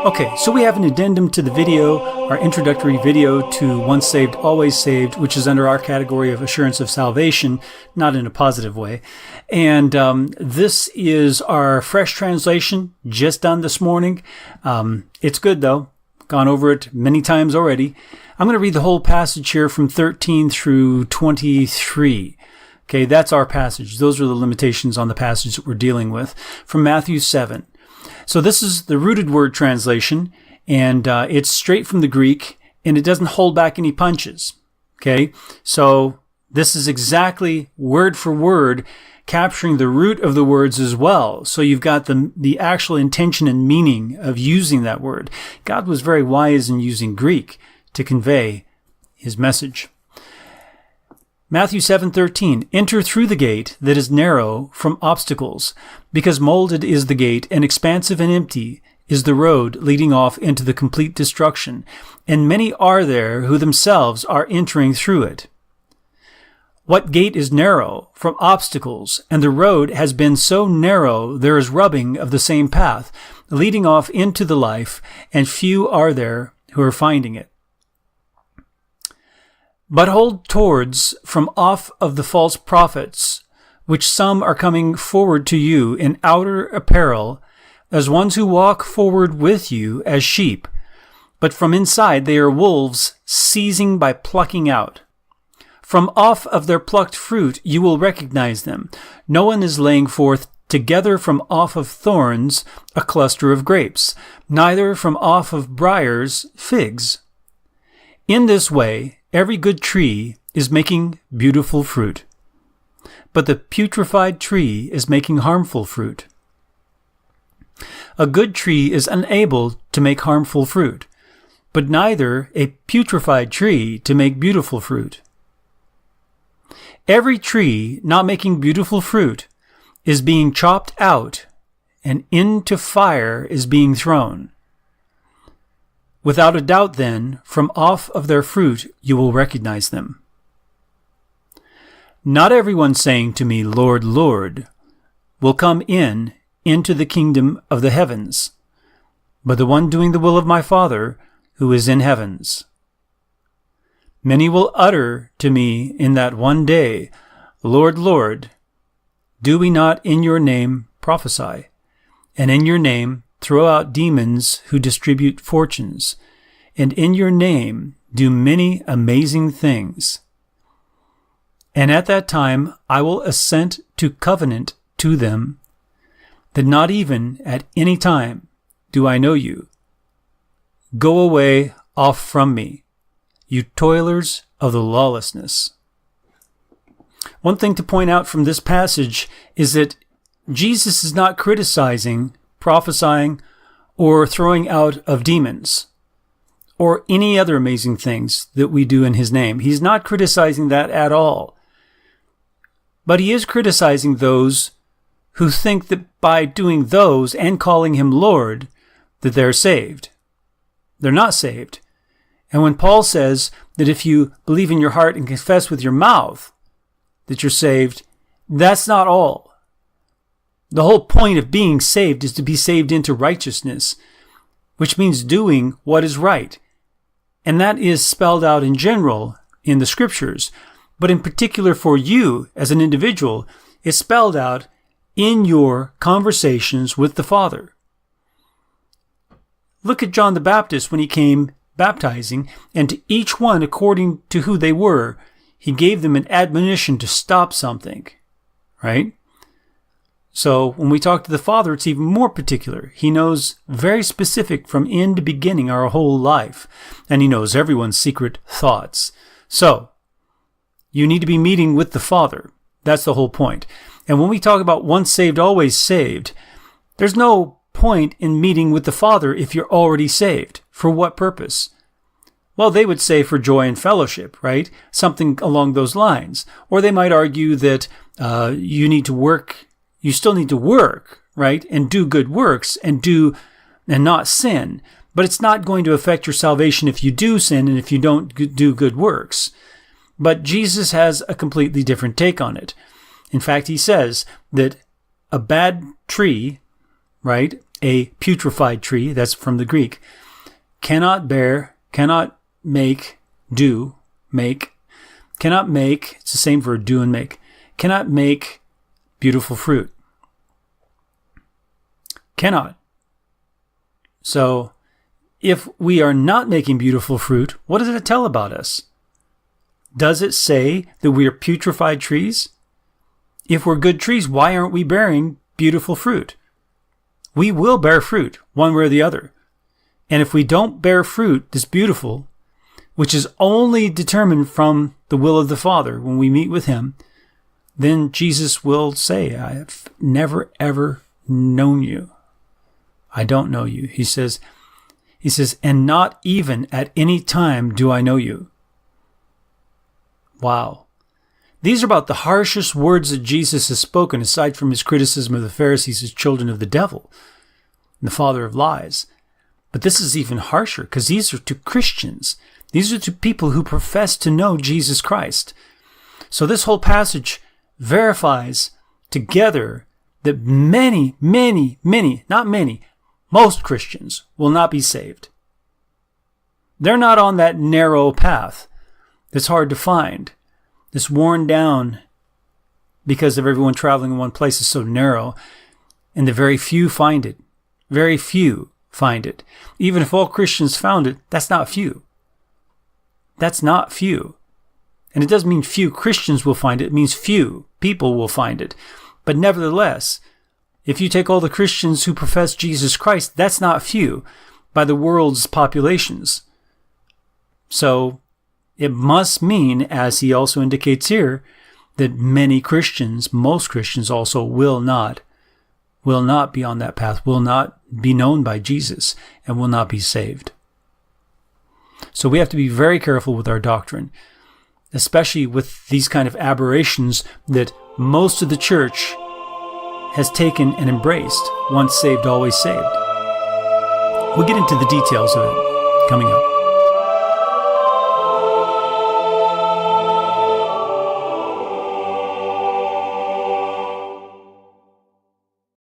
Okay, so we have an addendum to the video, our introductory video to Once Saved, Always Saved, which is under our category of assurance of salvation, not in a positive way. And this is our fresh translation, just done this morning. It's good, though. Gone over it many times already. I'm going to read the whole passage here from 13 through 23. Okay, that's our passage. Those are the limitations on the passage that we're dealing with from Matthew 7. So this is the rooted word translation, and it's straight from the Greek, and it doesn't hold back any punches. Okay, so this is exactly word for word, capturing the root of the words as well. So you've got the actual intention and meaning of using that word. God was very wise in using Greek to convey his message. Matthew 7:13, enter through the gate that is narrow from obstacles, because molded is the gate, and expansive and empty is the road leading off into the complete destruction, and many are there who themselves are entering through it. What gate is narrow from obstacles, and the road has been so narrow there is rubbing of the same path, leading off into the life, and few are there who are finding it. But hold towards from off of the false prophets, which some are coming forward to you in outer apparel, as ones who walk forward with you as sheep, but from inside they are wolves, seizing by plucking out. From off of their plucked fruit you will recognize them. No one is laying forth together from off of thorns a cluster of grapes, neither from off of briars figs. In this way every good tree is making beautiful fruit, but the putrefied tree is making harmful fruit. A good tree is unable to make harmful fruit, but neither a putrefied tree to make beautiful fruit. Every tree not making beautiful fruit is being chopped out, and into fire is being thrown. Without a doubt, then, from off of their fruit you will recognize them. Not everyone saying to me, Lord, Lord, will come into the kingdom of the heavens, but the one doing the will of my Father who is in heavens. Many will utter to me in that one day, Lord, Lord, do we not in your name prophesy, and in your name throw out demons who distribute fortunes, and in your name do many amazing things? And at that time I will assent to covenant to them, that not even at any time do I know you. Go away off from me, you toilers of the lawlessness. One thing to point out from this passage is that Jesus is not criticizing prophesying, or throwing out of demons, or any other amazing things that we do in his name. He's not criticizing that at all. But he is criticizing those who think that by doing those and calling him Lord, that they're saved. They're not saved. And when Paul says that if you believe in your heart and confess with your mouth that you're saved, that's not all. The whole point of being saved is to be saved into righteousness, which means doing what is right. And that is spelled out in general in the scriptures, but in particular for you as an individual, it's spelled out in your conversations with the Father. Look at John the Baptist when he came baptizing, and to each one according to who they were, he gave them an admonition to stop something, right? So when we talk to the Father, it's even more particular. He knows very specific from end to beginning our whole life, and he knows everyone's secret thoughts. So you need to be meeting with the Father. That's the whole point. And when we talk about once saved, always saved, there's no point in meeting with the Father if you're already saved. For what purpose? Well, they would say for joy and fellowship, right? Something along those lines. Or they might argue that you still need to work, right? And do good works and not sin. But it's not going to affect your salvation if you do sin and if you don't do good works. But Jesus has a completely different take on it. In fact, he says that a bad tree, right, a putrefied tree, that's from the Greek, cannot bear, cannot make, do, make, cannot make, it's the same for do and make, cannot make beautiful fruit. Cannot. So, if we are not making beautiful fruit, what does it tell about us? Does it say that we are putrefied trees? If we're good trees, why aren't we bearing beautiful fruit? We will bear fruit, one way or the other. And if we don't bear fruit that's beautiful, which is only determined from the will of the Father when we meet with Him, then Jesus will say, I have never, ever known you. I don't know you. He says, and not even at any time do I know you. Wow. These are about the harshest words that Jesus has spoken, aside from his criticism of the Pharisees as children of the devil, and the father of lies. But this is even harsher, because these are to Christians. These are to people who profess to know Jesus Christ. So this whole passage verifies together that many, not many, most Christians will not be saved. They're not on that narrow path that's hard to find, that's worn down because of everyone traveling in one place is so narrow, and the very few find it. Very few find it. Even if all Christians found it, that's not few. That's not few. And it doesn't mean few Christians will find it. It means few people will find it. But nevertheless, if you take all the Christians who profess Jesus Christ, that's not few by the world's populations. So it must mean, as he also indicates here, that many Christians, most Christians also will not be on that path, will not be known by Jesus, and will not be saved. So we have to be very careful with our doctrine, especially with these kind of aberrations that most of the church has taken and embraced. Once saved, always saved. We'll get into the details of it coming up.